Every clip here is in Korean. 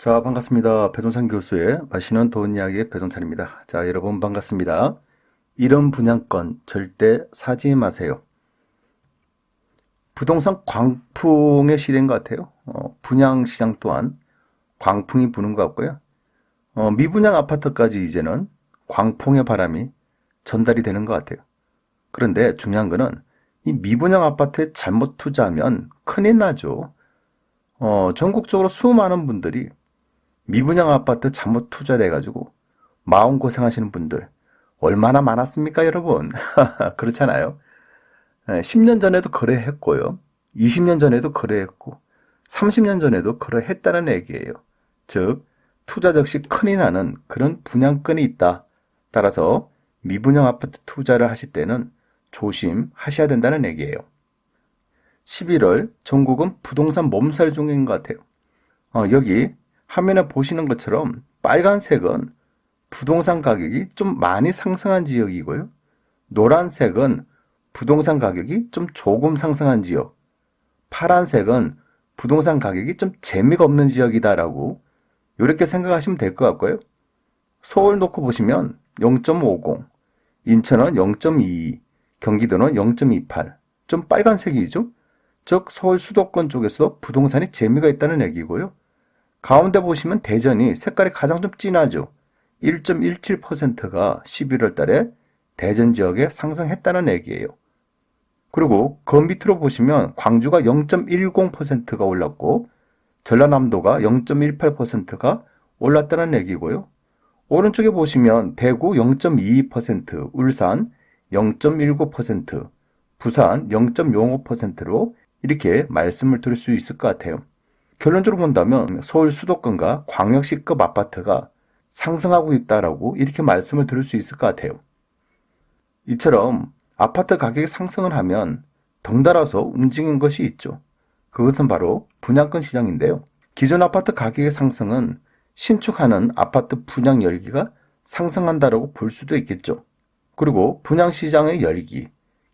자, 반갑습니다. 배동찬 교수의 맛있는 돈 이야기의 배동찬입니다. 자, 여러분 반갑습니다. 이런 분양권 절대 사지 마세요. 부동산 광풍의 시대인 것 같아요. 분양시장 또한 광풍이 부는 것 같고요. 미분양 아파트까지 이제는 광풍의 바람이 전달이 되는 것 같아요. 그런데 중요한 거는 이 미분양 아파트에 잘못 투자하면 큰일 나죠. 전국적으로 수많은 분들이 미분양 아파트 잘못 투자를 해가지고 마음고생하시는 분들 얼마나 많았습니까, 여러분? 그렇잖아요. 10년 전에도 거래했고요. 20년 전에도 거래했고 30년 전에도 거래했다는 얘기예요. 즉, 투자 즉시 큰일 나는 그런 분양권이 있다. 따라서 미분양 아파트 투자를 하실 때는 조심하셔야 된다는 얘기예요. 11월 전국은 부동산 몸살 중인 것 같아요. 여기 화면에 보시는 것처럼 빨간색은 부동산 가격이 좀 많이 상승한 지역이고요. 노란색은 부동산 가격이 좀 조금 상승한 지역, 파란색은 부동산 가격이 좀 재미가 없는 지역이다라고 이렇게 생각하시면 될 것 같고요. 서울 놓고 보시면 0.50, 인천은 0.22, 경기도는 0.28, 좀 빨간색이죠. 즉 서울 수도권 쪽에서 부동산이 재미가 있다는 얘기고요. 가운데 보시면 대전이 색깔이 가장 좀 진하죠. 1.17%가 11월 달에 대전 지역에 상승했다는 얘기예요. 그리고 그 밑으로 보시면 광주가 0.10%가 올랐고 전라남도가 0.18%가 올랐다는 얘기고요. 오른쪽에 보시면 대구 0.22%, 울산 0.19%, 부산 0.05%로 이렇게 말씀을 드릴 수 있을 것 같아요. 결론적으로 본다면 서울 수도권과 광역시급 아파트가 상승하고 있다라고 이렇게 말씀을 드릴 수 있을 것 같아요. 이처럼 아파트 가격이 상승을 하면 덩달아서 움직인 것이 있죠. 그것은 바로 분양권 시장인데요. 기존 아파트 가격의 상승은 신축하는 아파트 분양 열기가 상승한다라고 볼 수도 있겠죠. 그리고 분양시장의 열기,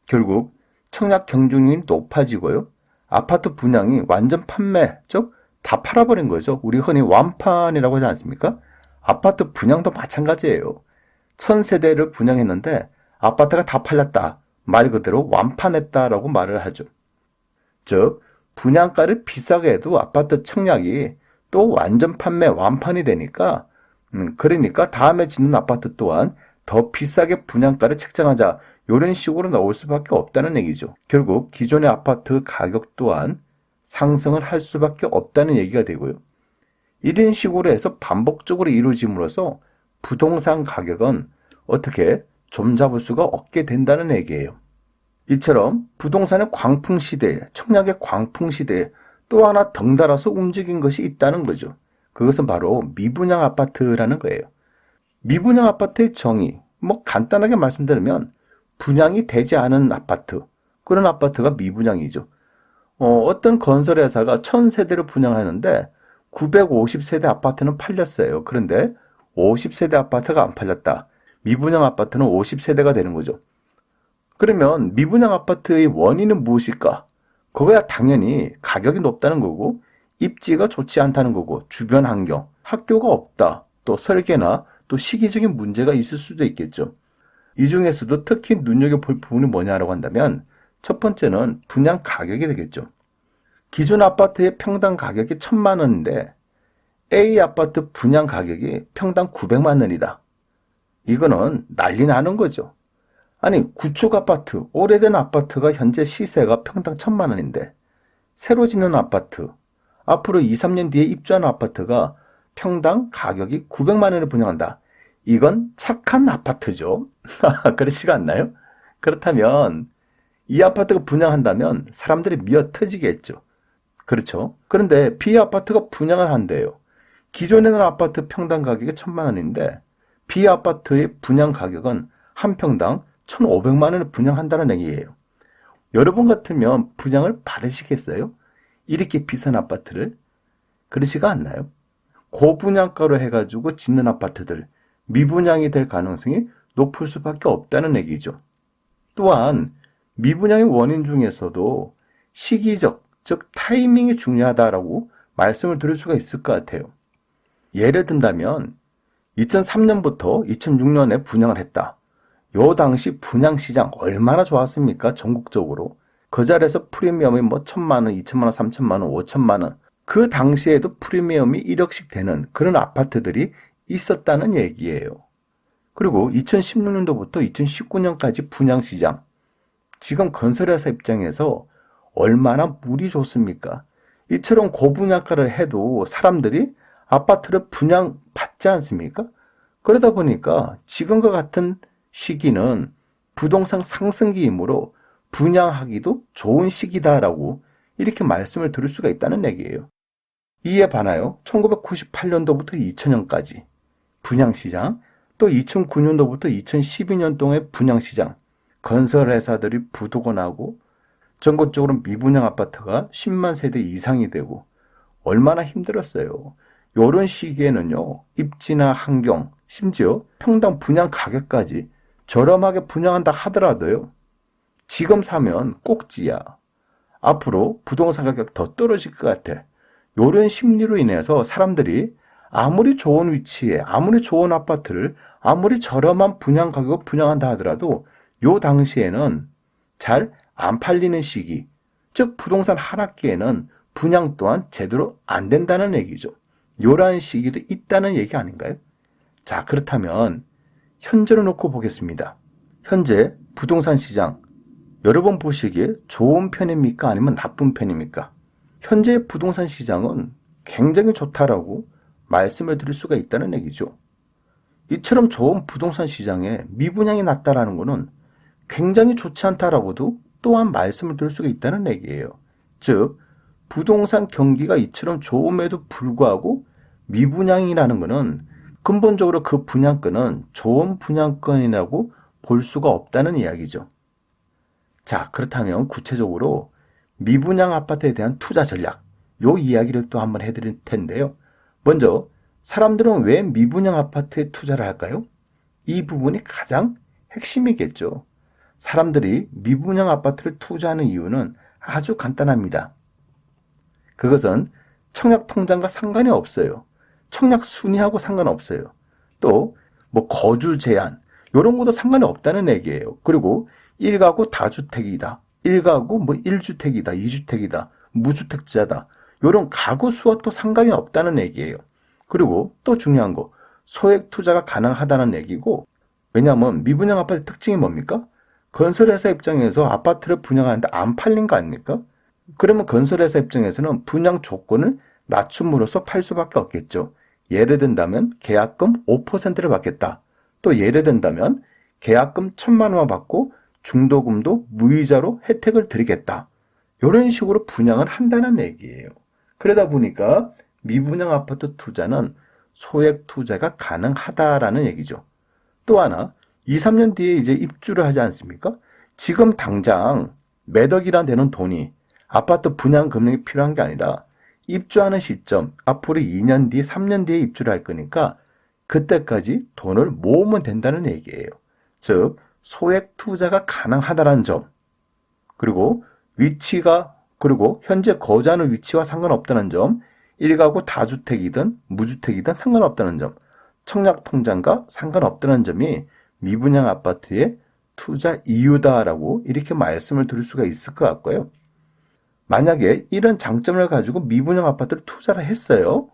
결국 청약 경쟁률이 높아지고요. 아파트 분양이 완전 판매, 즉 다 팔아버린 거죠. 우리 흔히 완판이라고 하지 않습니까? 아파트 분양도 마찬가지예요. 1000세대를 분양했는데 아파트가 다 팔렸다. 말 그대로 완판했다라고 말을 하죠. 즉 분양가를 비싸게 해도 아파트 청약이 또 완전 판매 완판이 되니까 그러니까 다음에 짓는 아파트 또한 더 비싸게 분양가를 책정하자, 이런 식으로 나올 수밖에 없다는 얘기죠. 결국 기존의 아파트 가격 또한 상승을 할 수밖에 없다는 얘기가 되고요. 이런 식으로 해서 반복적으로 이루어짐으로써 부동산 가격은 어떻게 좀 잡을 수가 없게 된다는 얘기예요. 이처럼 부동산의 광풍 시대에, 청약의 광풍 시대에 또 하나 덩달아서 움직인 것이 있다는 거죠. 그것은 바로 미분양 아파트라는 거예요. 미분양 아파트의 정의, 간단하게 말씀드리면 분양이 되지 않은 아파트, 그런 아파트가 미분양이죠. 어떤 건설회사가 1000세대를 분양하는데 950세대 아파트는 팔렸어요. 그런데 50세대 아파트가 안 팔렸다. 미분양 아파트는 50세대가 되는 거죠. 그러면 미분양 아파트의 원인은 무엇일까? 그거야 당연히 가격이 높다는 거고, 입지가 좋지 않다는 거고, 주변 환경, 학교가 없다, 또 설계나 또 시기적인 문제가 있을 수도 있겠죠. 이 중에서도 특히 눈여겨볼 부분이 뭐냐라고 한다면 첫 번째는 분양 가격이 되겠죠. 기존 아파트의 평당 가격이 1000만 원인데 A 아파트 분양 가격이 평당 900만 원이다. 이거는 난리 나는 거죠. 아니, 구축 아파트, 오래된 아파트가 현재 시세가 평당 1000만 원인데 새로 짓는 아파트, 앞으로 2, 3년 뒤에 입주하는 아파트가 평당 가격이 900만 원을 분양한다. 이건 착한 아파트죠. 그렇지가 않나요? 그렇다면 이 아파트가 분양한다면 사람들이 미어 터지겠죠. 그렇죠. 그런데 B 아파트가 분양을 한대요. 기존에는 아파트 평당 가격이 1000만 원인데 B 아파트의 분양 가격은 한 평당 1500만 원을 분양한다는 얘기예요. 여러분 같으면 분양을 받으시겠어요? 이렇게 비싼 아파트를? 그렇지가 않나요? 고분양가로 해가지고 짓는 아파트들, 미분양이 될 가능성이 높을 수밖에 없다는 얘기죠. 또한 미분양의 원인 중에서도 시기적, 즉 타이밍이 중요하다라고 말씀을 드릴 수가 있을 것 같아요. 예를 든다면 2003년부터 2006년에 분양을 했다. 요 당시 분양시장 얼마나 좋았습니까? 전국적으로. 그 자리에서 프리미엄이 뭐 1,000만 원, 2천만 원, 3천만 원, 5천만 원. 그 당시에도 프리미엄이 1억씩 되는 그런 아파트들이 있었다는 얘기예요. 그리고 2016년도부터 2019년까지 분양시장. 지금 건설회사 입장에서 얼마나 물이 좋습니까? 이처럼 고분양가를 해도 사람들이 아파트를 분양받지 않습니까? 그러다 보니까 지금과 같은 시기는 부동산 상승기이므로 분양하기도 좋은 시기다라고 이렇게 말씀을 드릴 수가 있다는 얘기예요. 이에 반하여 1998년도부터 2000년까지 분양시장, 또 2009년도부터 2012년도의 분양시장, 건설회사들이 부도가 나고 전국적으로 미분양 아파트가 10만 세대 이상이 되고 얼마나 힘들었어요. 이런 시기에는요, 입지나 환경, 심지어 평당 분양 가격까지 저렴하게 분양한다 하더라도요, 지금 사면 꼭지야. 앞으로 부동산 가격 더 떨어질 것 같아. 이런 심리로 인해서 사람들이 아무리 좋은 위치에, 아무리 좋은 아파트를 아무리 저렴한 분양 가격을 분양한다 하더라도 요 당시에는 잘 안 팔리는 시기, 즉 부동산 하락기에는 분양 또한 제대로 안 된다는 얘기죠. 요런 시기도 있다는 얘기 아닌가요? 자, 그렇다면 현재로 놓고 보겠습니다. 현재 부동산 시장, 여러분 보시기에 좋은 편입니까? 아니면 나쁜 편입니까? 현재 부동산 시장은 굉장히 좋다라고 말씀을 드릴 수가 있다는 얘기죠. 이처럼 좋은 부동산 시장에 미분양이 낮다라는 것은 굉장히 좋지 않다라고도 또한 말씀을 드릴 수가 있다는 얘기예요. 즉, 부동산 경기가 이처럼 좋음에도 불구하고 미분양이라는 것은 근본적으로 그 분양권은 좋은 분양권이라고 볼 수가 없다는 이야기죠. 자, 그렇다면 구체적으로 미분양 아파트에 대한 투자 전략, 요 이야기를 또 한번 해드릴 텐데요. 먼저 사람들은 왜 미분양 아파트에 투자를 할까요? 이 부분이 가장 핵심이겠죠. 사람들이 미분양 아파트를 투자하는 이유는 아주 간단합니다. 그것은 청약 통장과 상관이 없어요. 청약 순위하고 상관없어요. 또 뭐 거주 제한 이런 것도 상관이 없다는 얘기예요. 그리고 1가구 다주택이다. 1가구 뭐 1주택이다. 2주택이다. 무주택자다. 이런 가구 수와 또 상관이 없다는 얘기예요. 그리고 또 중요한 거 소액 투자가 가능하다는 얘기고, 왜냐하면 미분양 아파트 특징이 뭡니까? 건설회사 입장에서 아파트를 분양하는데 안 팔린 거 아닙니까? 그러면 건설회사 입장에서는 분양 조건을 낮춤으로써 팔 수밖에 없겠죠. 예를 든다면 계약금 5%를 받겠다. 또 예를 든다면 계약금 1,000만 원만 받고 중도금도 무이자로 혜택을 드리겠다. 이런 식으로 분양을 한다는 얘기예요. 그러다 보니까 미분양 아파트 투자는 소액 투자가 가능하다라는 얘기죠. 또 하나, 2, 3년 뒤에 이제 입주를 하지 않습니까? 지금 당장 몇 억이나 되는 돈이 아파트 분양 금액이 필요한 게 아니라 입주하는 시점, 앞으로 2년 뒤, 3년 뒤에 입주를 할 거니까 그때까지 돈을 모으면 된다는 얘기예요. 즉, 소액 투자가 가능하다는 점, 그리고 그리고 현재 거주하는 위치와 상관없다는 점, 1가구 다주택이든 무주택이든 상관없다는 점, 청약 통장과 상관없다는 점이 미분양 아파트의 투자 이유다라고 이렇게 말씀을 드릴 수가 있을 것 같고요. 만약에 이런 장점을 가지고 미분양 아파트를 투자를 했어요.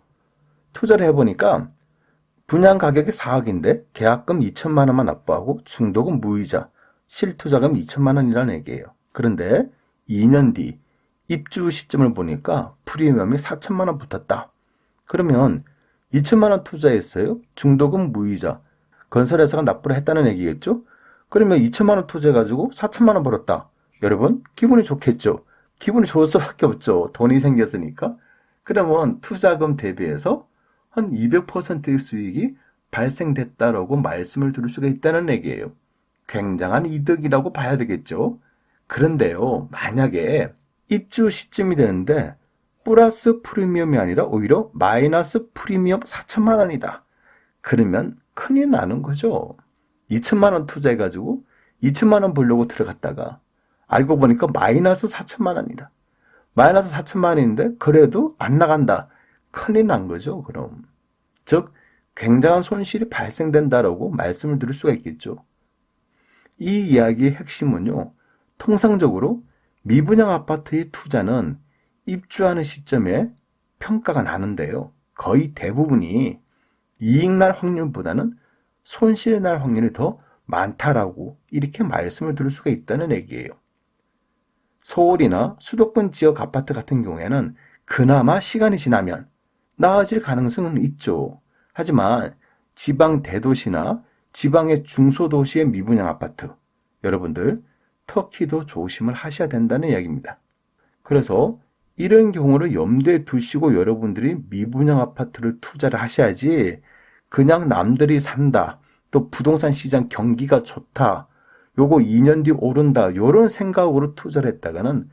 투자를 해보니까 분양 가격이 4억인데 계약금 2천만 원만 납부하고 중도금 무이자, 실투자금 2천만 원이라는 얘기예요. 그런데 2년 뒤 입주 시점을 보니까 프리미엄이 4천만 원 붙었다. 그러면 2천만 원 투자했어요. 중도금 무이자. 건설회사가 납부를 했다는 얘기겠죠? 그러면 2천만 원 투자해가지고 4천만 원 벌었다. 여러분, 기분이 좋겠죠? 기분이 좋을 수밖에 없죠. 돈이 생겼으니까. 그러면 투자금 대비해서 한 200%의 수익이 발생됐다라고 말씀을 드릴 수가 있다는 얘기예요. 굉장한 이득이라고 봐야 되겠죠. 그런데요, 만약에 입주 시점이 되는데 플러스 프리미엄이 아니라 오히려 마이너스 프리미엄 4천만 원이다. 그러면 큰일 나는 거죠. 2천만 원 투자해가지고 2천만 원 벌려고 들어갔다가 알고 보니까 마이너스 4천만 원이다. 마이너스 4천만 원인데 그래도 안 나간다. 큰일 난 거죠, 그럼. 즉 굉장한 손실이 발생된다라고 말씀을 드릴 수가 있겠죠. 이 이야기의 핵심은요, 통상적으로 미분양 아파트의 투자는 입주하는 시점에 평가가 나는데요. 거의 대부분이 이익 날 확률보다는 손실 날 확률이 더 많다라고 이렇게 말씀을 드릴 수가 있다는 얘기예요. 서울이나 수도권 지역 아파트 같은 경우에는 그나마 시간이 지나면 나아질 가능성은 있죠. 하지만 지방 대도시나 지방의 중소도시의 미분양 아파트, 여러분들 터키도 조심을 하셔야 된다는 이야기입니다. 그래서 이런 경우를 염두에 두시고 여러분들이 미분양 아파트를 투자를 하셔야지, 그냥 남들이 산다, 또 부동산 시장 경기가 좋다, 요거 2년 뒤 오른다, 요런 생각으로 투자를 했다가는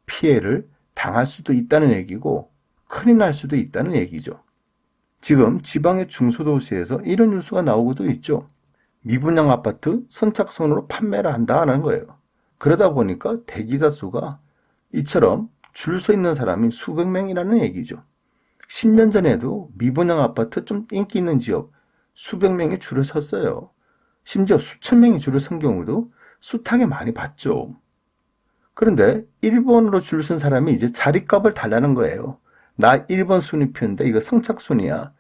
피해를 당할 수도 있다는 얘기고 큰일 날 수도 있다는 얘기죠. 지금 지방의 중소도시에서 이런 뉴스가 나오고도 있죠. 미분양 아파트 선착순으로 판매를 한다는 거예요. 그러다 보니까 대기자 수가 이처럼 줄 서 있는 사람이 수백 명이라는 얘기죠. 10년 전에도 미분양 아파트 좀 인기 있는 지역 수백 명이 줄을 섰어요. 심지어 수천 명이 줄을 선 경우도 숱하게 많이 봤죠. 그런데 1번으로 줄 선 사람이 이제 자리값을 달라는 거예요. 나 1번 순위표인데 이거 선착순이야.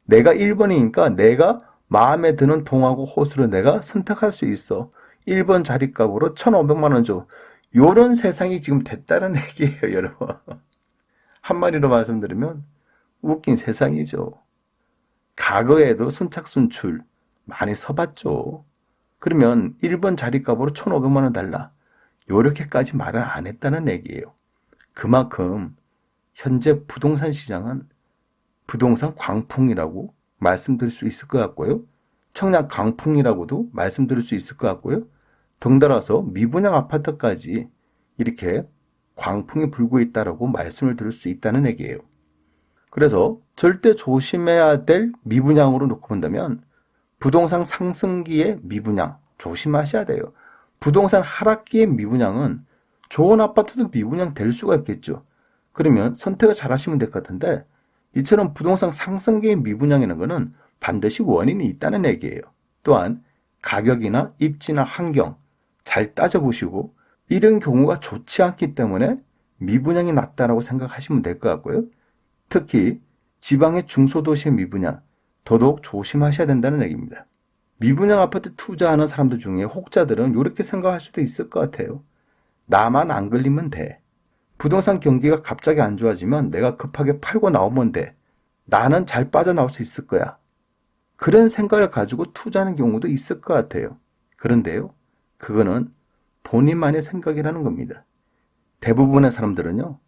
내가 1번이니까 내가 마음에 드는 동하고 호수를 내가 선택할 수 있어. 1번 자리값으로 1,500만 원 줘. 요런 세상이 지금 됐다는 얘기예요, 여러분. 한마디로 말씀드리면 웃긴 세상이죠. 과거에도 선착순 줄 많이 서봤죠. 그러면 1번 자리값으로 1,500만 원 달라. 요렇게까지 말을 안 했다는 얘기예요. 그만큼 현재 부동산 시장은 부동산 광풍이라고 말씀드릴 수 있을 것 같고요. 청약 강풍이라고도 말씀드릴 수 있을 것 같고요. 덩달아서 미분양 아파트까지 이렇게 광풍이 불고 있다라고 말씀을 드릴 수 있다는 얘기예요. 그래서 절대 조심해야 될 미분양으로 놓고 본다면 부동산 상승기의 미분양 조심하셔야 돼요. 부동산 하락기의 미분양은 좋은 아파트도 미분양 될 수가 있겠죠. 그러면 선택을 잘 하시면 될 것 같은데, 이처럼 부동산 상승기의 미분양이라는 것은 반드시 원인이 있다는 얘기예요. 또한 가격이나 입지나 환경 잘 따져보시고, 이런 경우가 좋지 않기 때문에 미분양이 낮다라고 생각하시면 될 것 같고요. 특히 지방의 중소도시의 미분양 더더욱 조심하셔야 된다는 얘기입니다. 미분양 아파트 투자하는 사람들 중에 혹자들은 이렇게 생각할 수도 있을 것 같아요. 나만 안 걸리면 돼. 부동산 경기가 갑자기 안 좋아지면 내가 급하게 팔고 나오면 돼. 나는 잘 빠져나올 수 있을 거야. 그런 생각을 가지고 투자하는 경우도 있을 것 같아요. 그런데요, 그거는 본인만의 생각이라는 겁니다. 대부분의 사람들은요,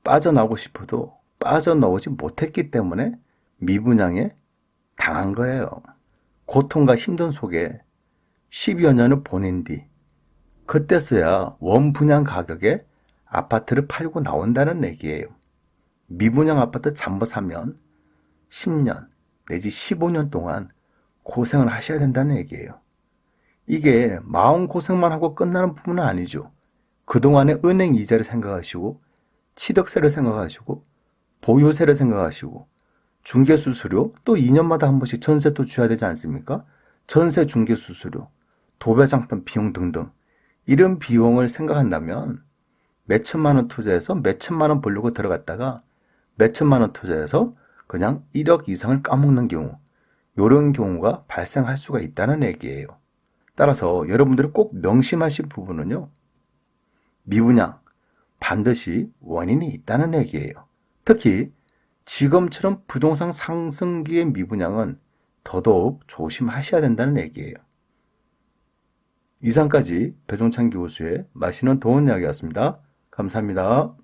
빠져나오고 싶어도 빠져나오지 못했기 때문에 미분양에 당한 거예요. 고통과 힘든 속에 10여 년을 보낸 뒤 그때서야 원분양 가격에 아파트를 팔고 나온다는 얘기예요. 미분양 아파트 잘못 사면 10년 내지 15년 동안 고생을 하셔야 된다는 얘기예요. 이게 마음고생만 하고 끝나는 부분은 아니죠. 그동안의 은행 이자를 생각하시고 취득세를 생각하시고 보유세를 생각하시고 중개수수료, 또 2년마다 한 번씩 전세 또 줘야 되지 않습니까? 전세 중개수수료, 도배장판 비용 등등 이런 비용을 생각한다면 몇천만 원 투자해서 몇천만 원 벌려고 들어갔다가 몇천만 원 투자해서 그냥 1억 이상을 까먹는 경우, 이런 경우가 발생할 수가 있다는 얘기예요. 따라서 여러분들이 꼭 명심하실 부분은요, 미분양 반드시 원인이 있다는 얘기예요. 특히 지금처럼 부동산 상승기의 미분양은 더더욱 조심하셔야 된다는 얘기예요. 이상까지 배종찬 교수의 맛있는 도움 이야기였습니다. 감사합니다.